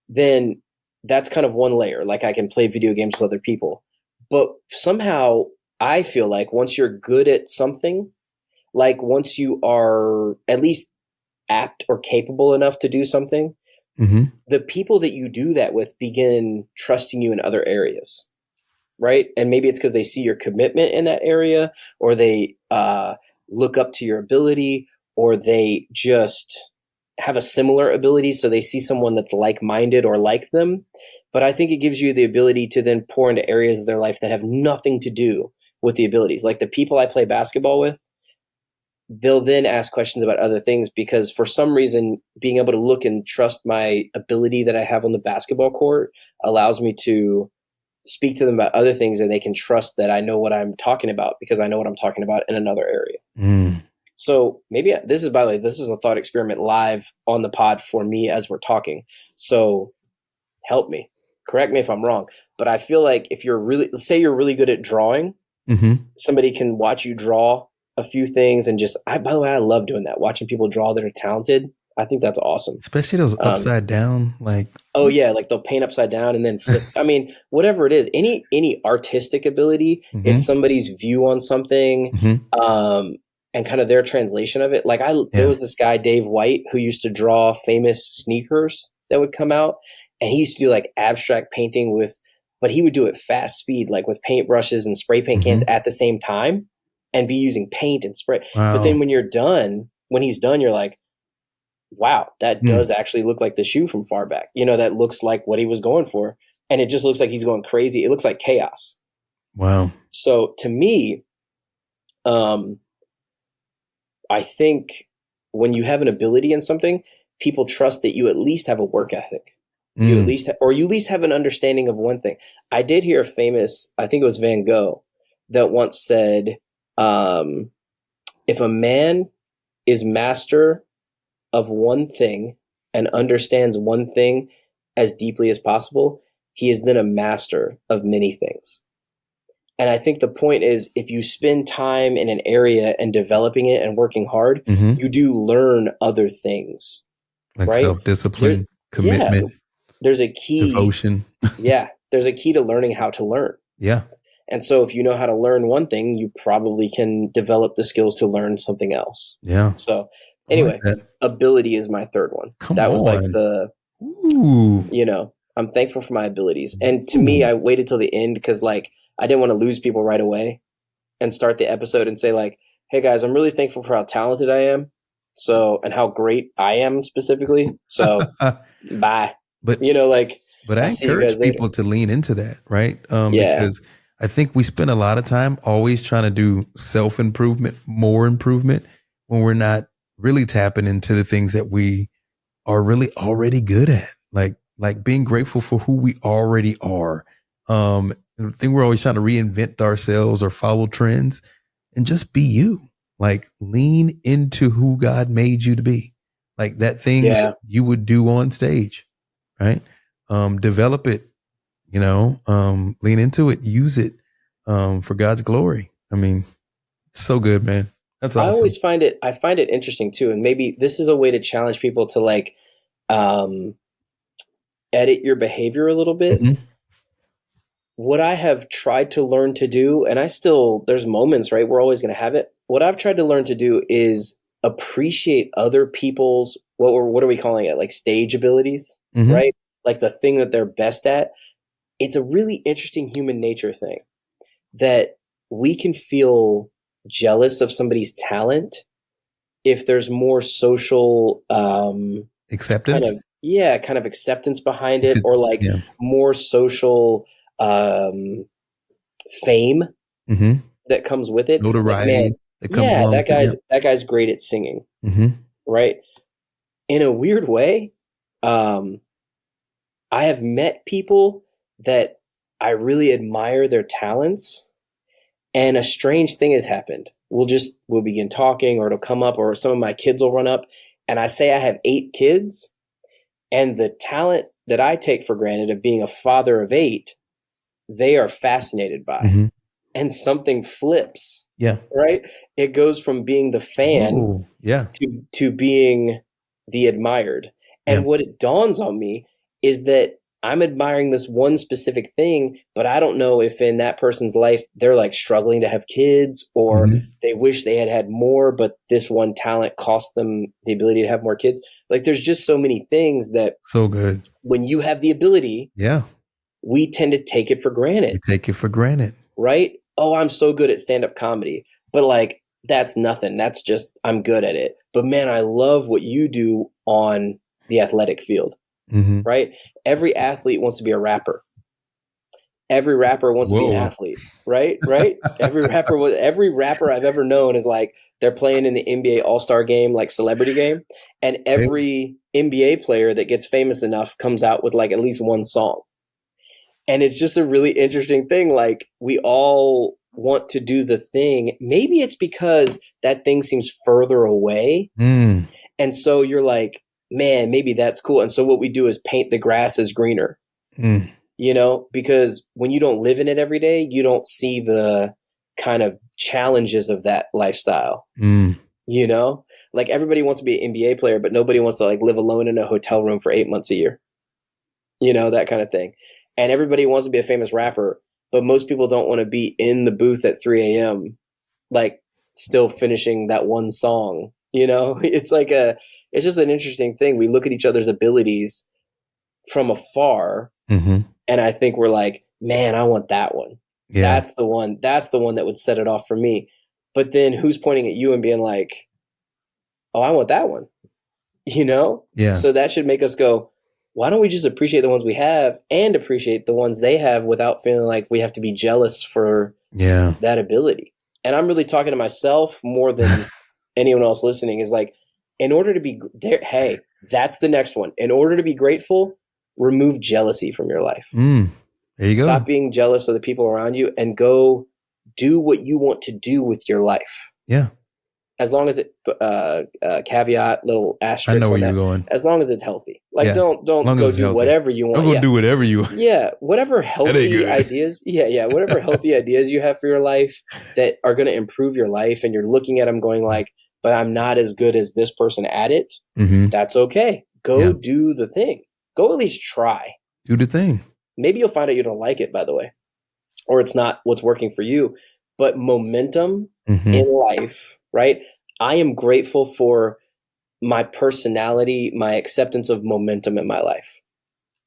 then that's kind of one layer. Like I can play video games with other people. But somehow I feel like once you're good at something, like once you are at least apt or capable enough to do something, Mm-hmm. the people that you do that with begin trusting you in other areas, right? And maybe it's because they see your commitment in that area, or they look up to your ability, or they just have a similar ability. So they see someone that's like minded or like them. But I think it gives you the ability to then pour into areas of their life that have nothing to do with the abilities. Like the people I play basketball with, they'll then ask questions about other things because for some reason, being able to look and trust my ability that I have on the basketball court allows me to speak to them about other things, and they can trust that I know what I'm talking about because I know what I'm talking about in another area. Mm. So maybe this is, by the way, this is a thought experiment live on the pod for me as we're talking. So help me, correct me if I'm wrong, but I feel like if you're really, let's say you're really good at drawing, somebody can watch you draw a few things and just, by the way, I love doing that. Watching people draw that are talented. I think that's awesome. Especially those upside down, like. Oh yeah. Like they'll paint upside down and then flip. I mean, whatever it is, any artistic ability, it's somebody's view on something, and kind of their translation of it. Like there was this guy, Dave White, who used to draw famous sneakers that would come out, and he used to do like abstract painting but he would do it fast speed, like with paintbrushes and spray paint cans at the same time, and be using paint and spray. Wow. But then when he's done, you're like, wow, that does actually look like the shoe from far back. That looks like what he was going for. And it just looks like he's going crazy. It looks like chaos. Wow. So to me, I think when you have an ability in something, people trust that you at least have a work ethic. You at least have an understanding of one thing. I did hear a famous, I think it was Van Gogh, that once said, if a man is master of one thing and understands one thing as deeply as possible, he is then a master of many things. And I think the point is, if you spend time in an area and developing it and working hard, you do learn other things. Like right? self-discipline, commitment. Yeah, there's a key. Devotion. Yeah, there's a key to learning how to learn. Yeah. And so if you know how to learn one thing, you probably can develop the skills to learn something else. Yeah. So anyway, ability is my third one. That was like I'm thankful for my abilities. And to me, I waited till the end because like I didn't want to lose people right away and start the episode and say like, hey guys, I'm really thankful for how talented I am. So, and how great I am specifically. So bye. But I encourage people to lean into that, right? Because I think we spend a lot of time always trying to do self-improvement, more improvement, when we're not really tapping into the things that we are really already good at. Like being grateful for who we already are. I think we're always trying to reinvent ourselves or follow trends, and just be you. Like lean into who God made you to be. Like that thing that you would do on stage, right? Develop it, lean into it, use it for God's glory. I mean, it's so good, man. That's awesome. I find it interesting too. And maybe this is a way to challenge people to like edit your behavior a little bit. What I have tried to learn to do, and there's moments, right? We're always going to have it. What I've tried to learn to do is appreciate other people's, what are we calling it? Like stage abilities, right? Like the thing that they're best at. It's a really interesting human nature thing that we can feel jealous of somebody's talent if there's more social acceptance. Kind of acceptance behind it, or like more social fame that comes with it. Notoriety. Like, man, that guy's great at singing, right? In a weird way, I have met people that I really admire their talents, and a strange thing has happened. We'll begin talking, or it'll come up, or some of my kids will run up, and I say I have 8 kids, and the talent that I take for granted of being a father of 8, they are fascinated by. And something flips. Yeah. Right? It goes from being the fan to being the admired. And what it dawns on me is that I'm admiring this one specific thing, but I don't know if in that person's life they're like struggling to have kids, or they wish they had more, but this one talent cost them the ability to have more kids. Like there's just so many things that so good. When you have the ability, we tend to take it for granted. You take it for granted. Right? Oh, I'm so good at stand-up comedy. But like, that's nothing. That's just, I'm good at it. But man, I love what you do on the athletic field. Right? every athlete wants to be a rapper. Every rapper wants to be an Whoa. athlete, right? Right? Every rapper I've ever known is like they're playing in the NBA All-Star game, like celebrity game, and every NBA player that gets famous enough comes out with like at least one song. And it's just a really interesting thing. Like we all want to do the thing. Maybe it's because that thing seems further away. Mm. And so you're like, man, maybe that's cool. And so what we do is paint the grass as greener. Mm. You know, because when you don't live in it every day, you don't see the kind of challenges of that lifestyle. Mm. You know, like everybody wants to be an NBA player, but nobody wants to like live alone in a hotel room for 8 months a year. You know, that kind of thing. And everybody wants to be a famous rapper, but most people don't want to be in the booth at 3 a.m. like still finishing that one song. You know, it's just an interesting thing. We look at each other's abilities from afar. Mm-hmm. And I think we're like, man, I want that one. Yeah. That's the one. That's the one that would set it off for me. But then who's pointing at you and being like, oh, I want that one, you know? Yeah. So that should make us go, why don't we just appreciate the ones we have and appreciate the ones they have without feeling like we have to be jealous for that ability? And I'm really talking to myself more than anyone else listening, is like, in order to be there, hey, that's the next one. In order to be grateful, remove jealousy from your life. There you go. Stop being jealous of the people around you and go do what you want to do with your life. Yeah. As long as it, caveat, little asterisk. I know where you're going. As long as it's healthy. Like, don't go do healthy. whatever you want. Don't go do whatever you want. Yeah. Whatever healthy ideas. Yeah. Whatever healthy ideas you have for your life that are going to improve your life, and you're looking at them going like, but I'm not as good as this person at it. Mm-hmm. That's okay. Go do the thing. Go at least try. Do the thing. Maybe you'll find out you don't like it, by the way, or it's not what's working for you. But momentum in life, right? I am grateful for my personality, my acceptance of momentum in my life.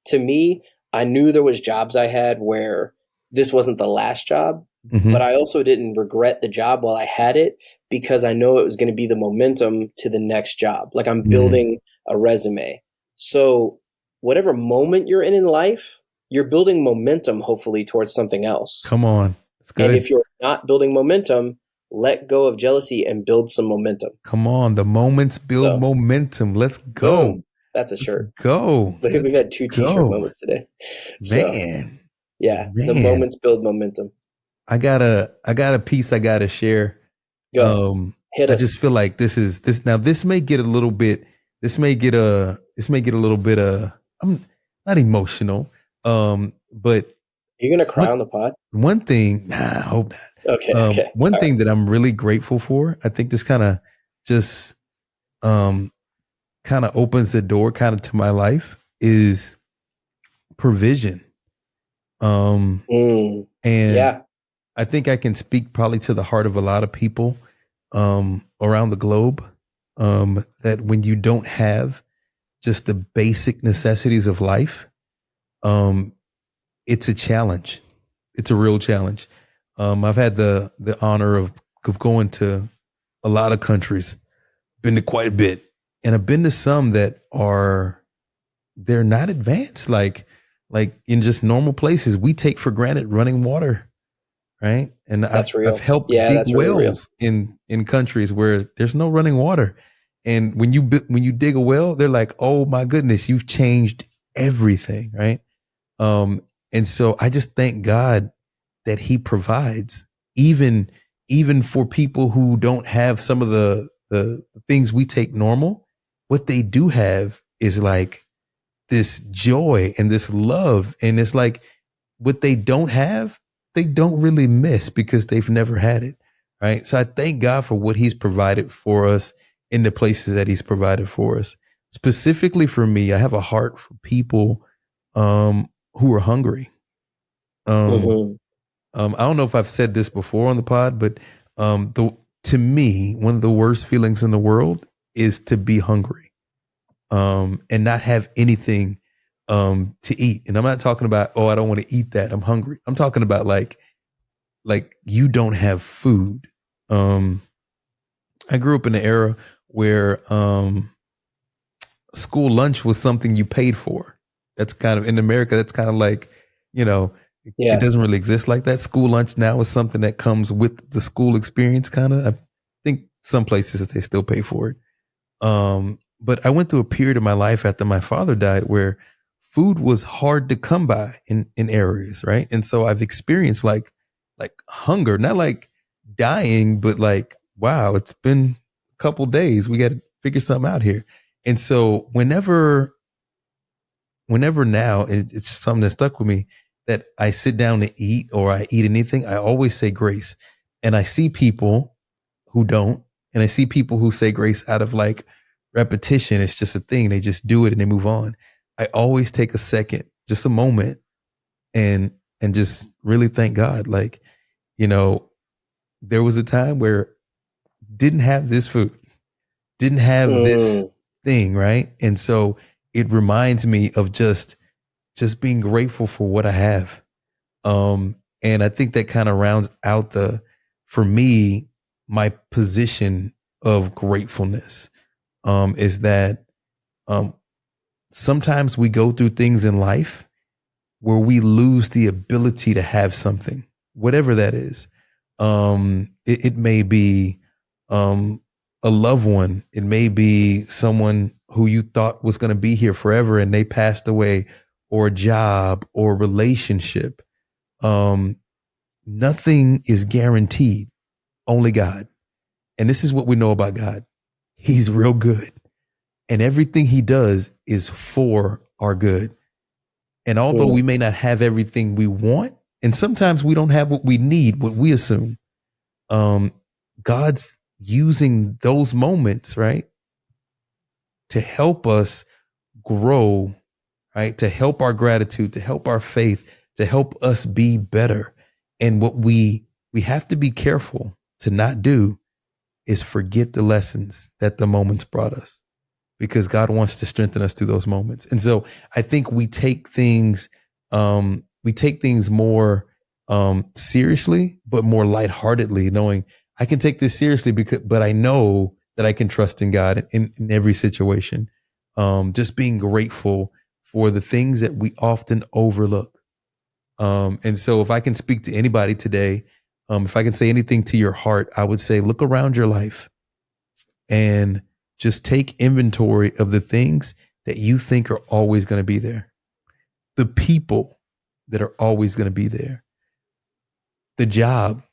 To me, I knew there was jobs I had where this wasn't the last job, but I also didn't regret the job while I had it, because I know it was going to be the momentum to the next job. Like I'm building a resume. So whatever moment you're in life, you're building momentum, hopefully, towards something else. Come on. That's good. And if you're not building momentum, let go of jealousy and build some momentum. Come on. The moments build momentum. Let's go. Boom. That's a shirt. Go. We've had 2 t-shirt moments today. Man. So, yeah. The moments build momentum. I got a piece I got to share. Go. Hit us. I just feel like this may get a little bit, I'm not emotional. But you're going to cry on the pod? One thing, I hope not. Okay. One thing that I'm really grateful for, I think this kind of just kind of opens the door kind of to my life, is provision. And I think I can speak probably to the heart of a lot of people around the globe, that when you don't have just the basic necessities of life, it's a challenge. It's a real challenge. I've had the honor of going to a lot of countries, been to quite a bit, and I've been to some that they're not advanced, like in just normal places. We take for granted running water, right? And I've helped dig wells in countries where there's no running water. And when you dig a well, they're like, oh my goodness, you've changed everything, right? And so I just thank God that He provides, even for people who don't have some of the things we take normal. What they do have is like this joy and this love, and it's like what they don't have, they don't really miss because they've never had it, right? So I thank God for what He's provided for us in the places that He's provided for us. Specifically for me, I have a heart for people who are hungry. I don't know if I've said this before on the pod, but to me, one of the worst feelings in the world is to be hungry and not have anything to eat. And I'm not talking about, oh, I don't want to eat that, I'm hungry. I'm talking about like you don't have food. I grew up in an era where school lunch was something you paid for. That's kind of in America. That's kind of like, you know, it Yeah. doesn't really exist like that. School lunch now is something that comes with the school experience. Kind of, I think some places they still pay for it. But I went through a period of my life after my father died where food was hard to come by in areas, right? And so I've experienced like hunger, not like dying, but like, wow, it's been a couple days. We got to figure something out here. And so whenever now, it's just something that stuck with me that I sit down to eat or I eat anything, I always say grace. And I see people who don't, and I see people who say grace out of like repetition. It's just a thing. They just do it and they move on. I always take a second, just a moment, and just really thank God. Like, you know, there was a time where didn't have this food, didn't have this Mm. thing, right? And so it reminds me of just being grateful for what I have. And I think that kind of rounds out for me, my position of gratefulness, is that, um, sometimes we go through things in life where we lose the ability to have something, whatever that is. It may be, um, a loved one. It may be someone who you thought was going to be here forever and they passed away, or a job or a relationship. Um, Nothing is guaranteed, only God. And this is what we know about God. He's real good. And everything he does is for our good. And although Mm. we may not have everything we want, and sometimes we don't have what we need, what we assume, um, God's using those moments, right, to help us grow, right, to help our gratitude, to help our faith, to help us be better. And what we have to be careful to not do is forget the lessons that the moments brought us, because God wants to strengthen us through those moments. And so I think we take things more seriously, but more lightheartedly, knowing I can take this seriously but I know that I can trust in God in every situation. Just being grateful for the things that we often overlook. And so if I can speak to anybody today, if I can say anything to your heart, I would say, look around your life and just take inventory of the things that you think are always going to be there, the people that are always going to be there, the job,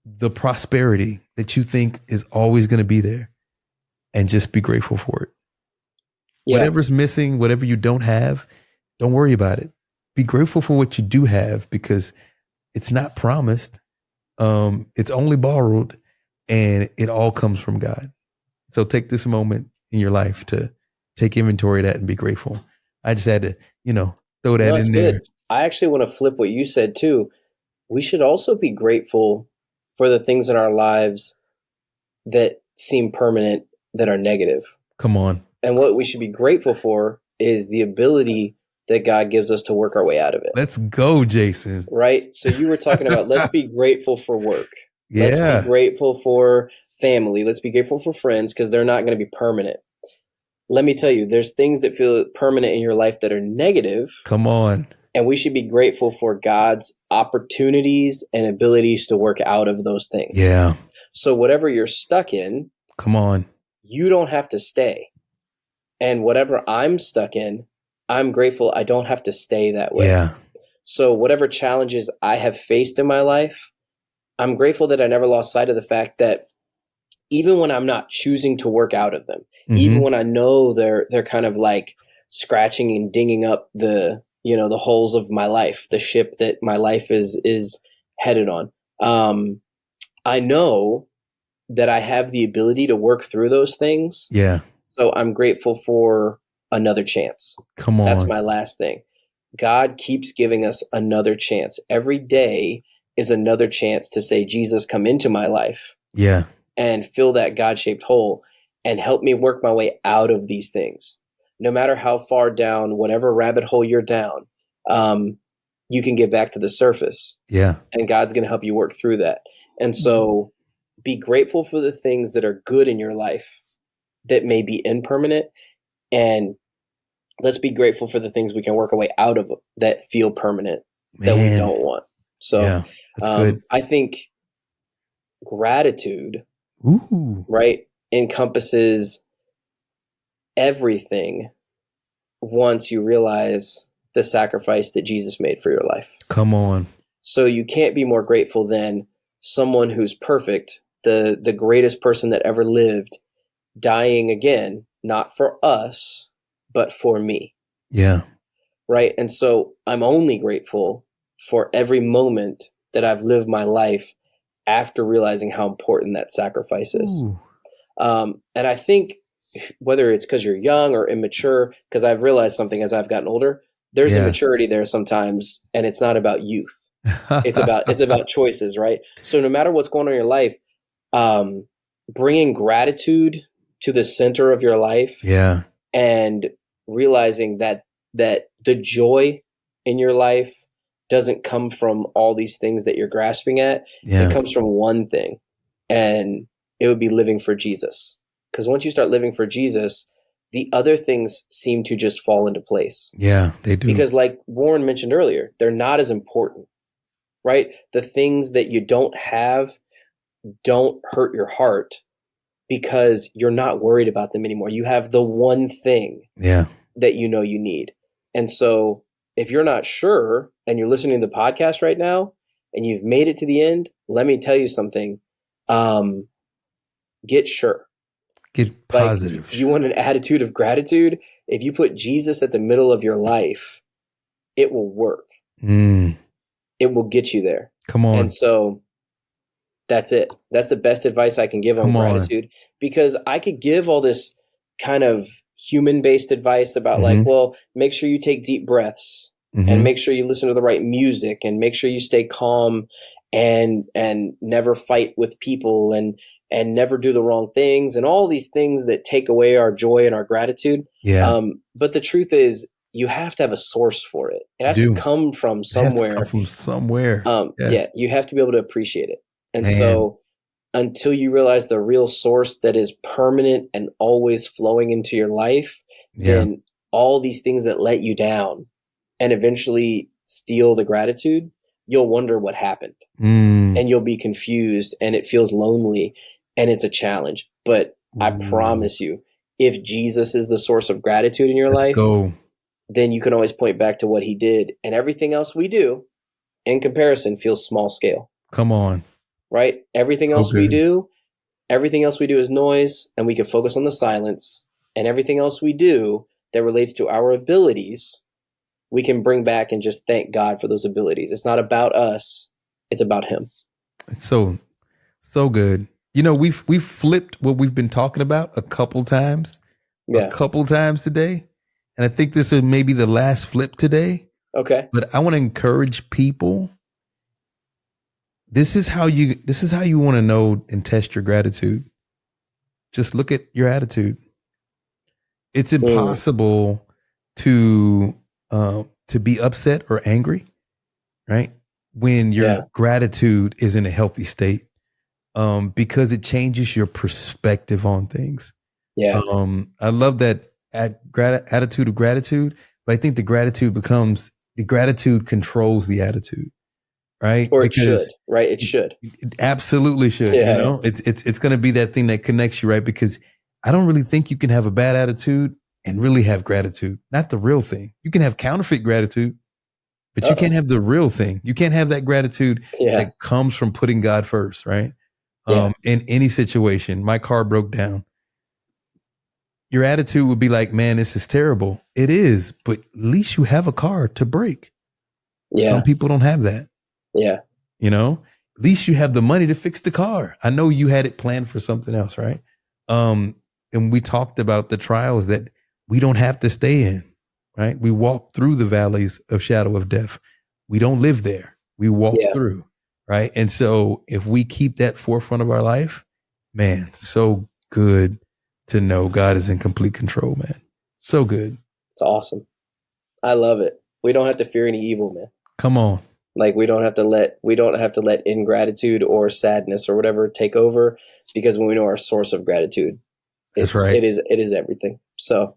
the prosperity that you think is always going to be there, and just be grateful for it. Yeah. Whatever's missing, whatever you don't have, don't worry about it. Be grateful for what you do have, because it's not promised. It's only borrowed, and it all comes from God. So take this moment in your life to take inventory of that and be grateful. I just had to, throw No, that it's in good. there. I actually want to flip what you said too. We should also be grateful for the things in our lives that seem permanent, that are negative. Come on. And what we should be grateful for is the ability that God gives us to work our way out of it. Let's go, Jason. Right? So you were talking about, let's be grateful for work. Let's be Yeah. grateful for family. Let's be grateful for friends, because they're not going to be permanent. Let me tell you, there's things that feel permanent in your life that are negative, Come on. and we should be grateful for God's opportunities and abilities to work out of those things. Yeah. So whatever you're stuck in, Come on. you don't have to stay. And whatever I'm stuck in, I'm grateful I don't have to stay that way. Yeah. So whatever challenges I have faced in my life, I'm grateful that I never lost sight of the fact that even when I'm not choosing to work out of them, even when I know they're kind of like scratching and dinging up the holes of my life, the ship that my life is headed on. I know that I have the ability to work through those things. Yeah. So I'm grateful for another chance. Come on. That's my last thing. God keeps giving us another chance. Every day is another chance to say, Jesus, come into my life. Yeah. And fill that God-shaped hole and help me work my way out of these things. No matter how far down, whatever rabbit hole you're down, you can get back to the surface. Yeah. And God's going to help you work through that. And so be grateful for the things that are good in your life that may be impermanent, and let's be grateful for the things we can work our way out of that feel permanent, that we Man. don't want. So Yeah, that's good. I think gratitude, Ooh, right, encompasses everything once you realize the sacrifice that Jesus made for your life. come on. So you can't be more grateful than someone who's perfect, the greatest person that ever lived, dying again, not for us, but for me. Yeah. Right. And so I'm only grateful for every moment that I've lived my life after realizing how important that sacrifice is. Ooh. And I think whether it's because you're young or immature, because I've realized something as I've gotten older, there's Yeah. immaturity there sometimes, and it's not about youth. It's about choices, right? So no matter what's going on in your life, bringing gratitude to the center of your life, Yeah. and realizing that the joy in your life doesn't come from all these things that you're grasping at. Yeah. It comes from one thing, and it would be living for Jesus. Because once you start living for Jesus, the other things seem to just fall into place. Yeah, they do. Because like Warren mentioned earlier, they're not as important, right? The things that you don't have don't hurt your heart because you're not worried about them anymore. You have the one thing Yeah. that you know you need. And so if you're not sure and you're listening to the podcast right now and you've made it to the end, let me tell you something. Get sure. Get positive. Like, you want an attitude of gratitude? If you put Jesus at the middle of your life, it will work. It will get you there. Come on. And so that's it. That's the best advice I can give on gratitude, because I could give all this kind of human-based advice about like, well, make sure you take deep breaths and make sure you listen to the right music and make sure you stay calm and never fight with people and never do the wrong things and all these things that take away our joy and our gratitude. Yeah. But the truth is, you have to have a source for it. It has to come from somewhere. It has to come from somewhere. Yeah, you have to be able to appreciate it. And so until you realize the real source that is permanent and always flowing into your life, then all these things that let you down and eventually steal the gratitude, you'll wonder what happened. And you'll be confused and it feels lonely and it's a challenge. But I promise you, if Jesus is the source of gratitude in your life, then you can always point back to what he did, and everything else we do in comparison feels small scale. Come on. Right? Everything else we do is noise, and we can focus on the silence. And everything else we do that relates to our abilities, we can bring back and just thank God for those abilities. It's not about us. It's about him. It's so good. You know, we've flipped what we've been talking about a couple times today. And I think this is maybe the last flip today. Okay. But I want to encourage people. This is how you want to know and test your gratitude. Just look at your attitude. It's impossible to be upset or angry, right? When your gratitude is in a healthy state, because it changes your perspective on things. Yeah. I love that attitude of gratitude, but I think the gratitude controls the attitude. Right? Or it should, right? It should. It absolutely should. Yeah. You know, it's going to be that thing that connects you, right? Because I don't really think you can have a bad attitude and really have gratitude. Not the real thing. You can have counterfeit gratitude, but you can't have the real thing. You can't have that gratitude that comes from putting God first, right? In any situation. My car broke down. Your attitude would be like, man, this is terrible. It is, but at least you have a car to break. Yeah. Some people don't have that. Yeah. You know, at least you have the money to fix the car. I know you had it planned for something else, right? And we talked about the trials that we don't have to stay in, right? We walk through the valleys of shadow of death. We don't live there. We walk through, right? And so if we keep that forefront of our life, man, so good to know God is in complete control, man. So good. It's awesome. I love it. We don't have to fear any evil, man. Come on. Like we don't have to let ingratitude or sadness or whatever take over, because when we know our source of gratitude, it is everything. So,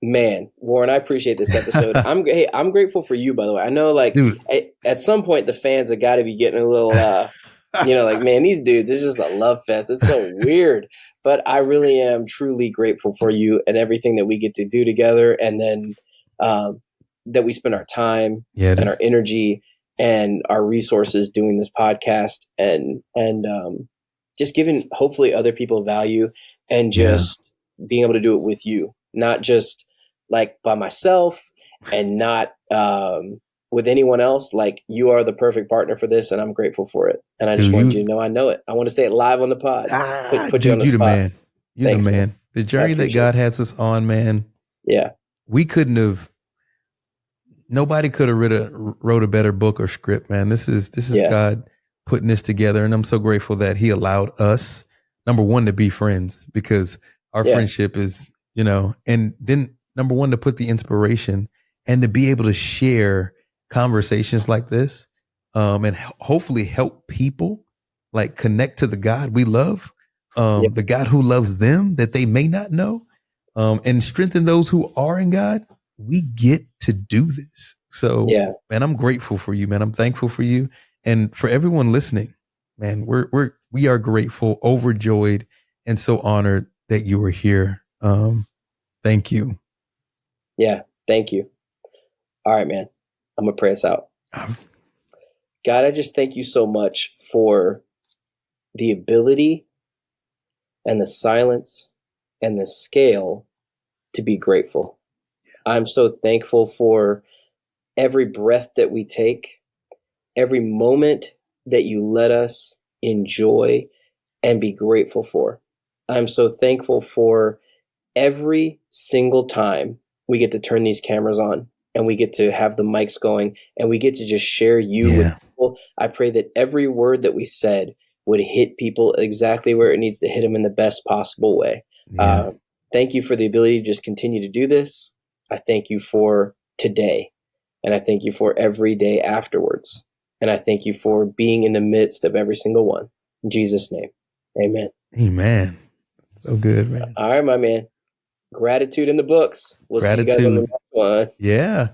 Man, Warren, I appreciate this episode. I'm grateful for you, by the way. I know, like, Dude. at some point the fans have got to be getting a little, like, man, these dudes, it's just a love fest. It's so weird, but I really am truly grateful for you and everything that we get to do together, and then that we spend our time and our energy and our resources doing this podcast, and just giving hopefully other people value, and just being able to do it with you, not just like by myself, and not with anyone else. Like, you are the perfect partner for this, and I'm grateful for it. And I just wanted you to know I know it. I want to say it live on the pod. Put you on the spot. Man. You're Thanks, the man. The journey that God has us on, man. Yeah. Nobody could have wrote a better book or script, man. This is God putting this together. And I'm so grateful that he allowed us, number one, to be friends, because our friendship is, and then number one, to put the inspiration and to be able to share conversations like this, and hopefully help people like connect to the God we love, the God who loves them that they may not know, and strengthen those who are in God. We get to do this. So, man, I'm grateful for you, man. I'm thankful for you, and for everyone listening, man. We are grateful, overjoyed, and so honored that you were here. Thank you. Yeah, thank you. All right, man. I'm gonna pray us out. God, I just thank you so much for the ability and the silence and the scale to be grateful. I'm so thankful for every breath that we take, every moment that you let us enjoy and be grateful for. I'm so thankful for every single time we get to turn these cameras on and we get to have the mics going and we get to just share you with people. I pray that every word that we said would hit people exactly where it needs to hit them in the best possible way. Thank you for the ability to just continue to do this. I thank you for today, and I thank you for every day afterwards. And I thank you for being in the midst of every single one. In Jesus' name, amen. Amen. So good, man. All right, my man. Gratitude in the books. We'll see you guys on the next one. Yeah.